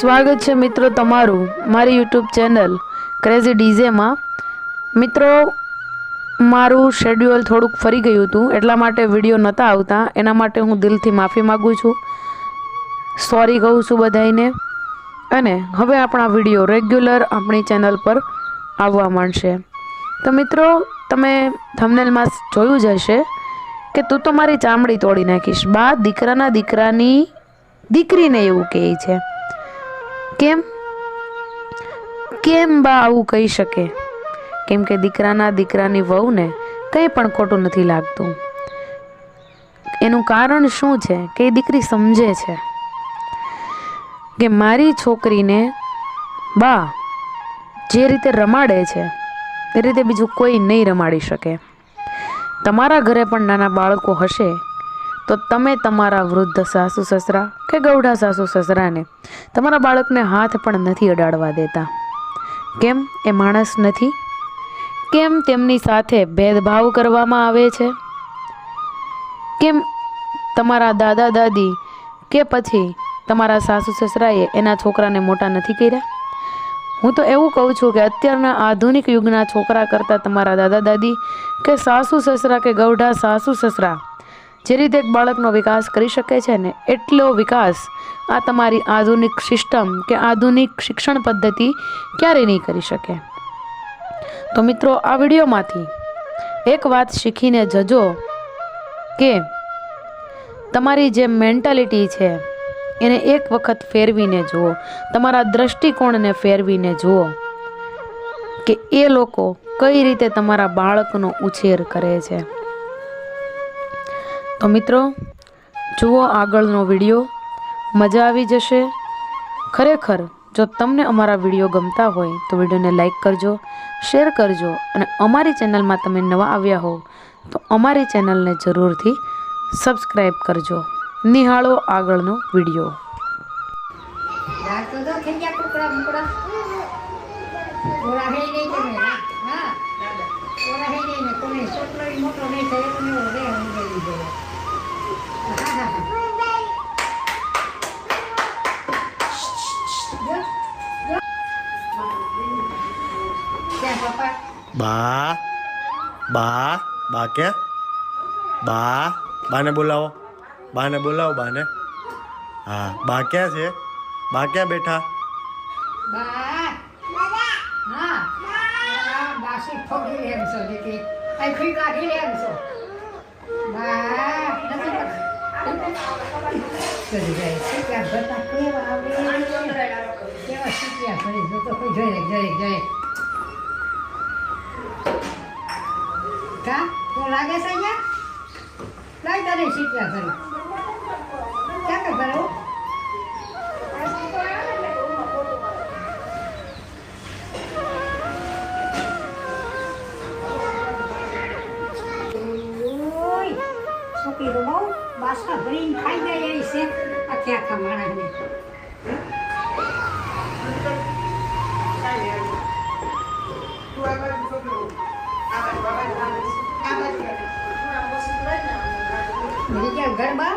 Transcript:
સ્વાગત છે મિત્રો તમારું મારી યુટ્યુબ ચેનલ ક્રેઝી ડીજેમાં। મિત્રો મારું શેડ્યુલ થોડુંક ફરી ગયું હતું, એટલા માટે વિડીયો નહોતા આવતા। એના માટે હું દિલથી માફી માગું છું, સોરી કહું છું બધાઈને। અને હવે આપણા વિડીયો રેગ્યુલર આપણી ચેનલ પર આવવા માંડશે। તો મિત્રો તમે થંબનેલમાં જોયું જ હશે કે તું તો મારી ચામડી તોડી નાખીશ। બા દીકરાના દીકરાની દીકરીને એવું કહે છે। કેમ બા આવું કહી શકે? કેમ કે દીકરાના દીકરાની વહુને કંઈ પણ ખોટું નથી લાગતું। એનું કારણ શું છે કે એ દીકરી સમજે છે કે મારી છોકરીને બા જે રીતે રમાડે છે એ રીતે બીજું કોઈ નહીં રમાડી શકે। તમારા ઘરે પણ નાના બાળકો હશે તો તમે તમારા વૃદ્ધ સાસુ સસરા કે ગૌઢા સાસુ સસરાને તમારા બાળકને હાથ પણ નથી અડાડવા દેતા। કેમ? એ માણસ નથી? કેમ તેમની સાથે ભેદભાવ કરવામાં આવે છે? કેમ તમારા દાદા દાદી કે પછી તમારા સાસુ સસરાએ એના છોકરાને મોટા નથી કર્યા? હું તો એવું કહું છું કે અત્યારના આધુનિક યુગના છોકરા કરતાં તમારા દાદા દાદી કે સાસુ સસરા કે ગૌઢા સાસુ સસરા જે રીતે એક બાળકનો વિકાસ કરી શકે છે ને, એટલો વિકાસ આ તમારી આધુનિક સિસ્ટમ કે આધુનિક શિક્ષણ પદ્ધતિ ક્યારેય નહીં કરી શકે। તો મિત્રો આ વિડીયોમાંથી એક વાત શીખીને જજો કે તમારી જે મેન્ટાલિટી છે એને એક વખત ફેરવીને જુઓ, તમારા દ્રષ્ટિકોણને ફેરવીને જુઓ કે એ લોકો કઈ રીતે તમારા બાળકનો ઉછેર કરે છે। તો મિત્રો જુઓ આગળનો વિડીયો, મજા આવી જશે। ખરેખર જો તમને અમારા વિડીયો ગમતા હોય તો વિડીયોને લાઈક કરજો, શેર કરજો અને અમારી ચેનલમાં તમે નવા આવ્યા હો તો અમારી ચેનલને જરૂરથી સબસ્ક્રાઈબ કરજો। નિહાળો આગળનો વિડીયો। બા બા બા ક્યાં? બા બાને બોલાવો, બાને બોલાવો, બાને। હા, બા ક્યાં છે? બા ક્યાં બેઠા? તો લાગે છે અહીંયા લાઈ તને શીખ્યા કરી ક્યાં કે ભરો છોકરી તો બહુ બાસકા ભરીને ખાઈ જાય એવી છે આખે આખા માણસને। ગરબા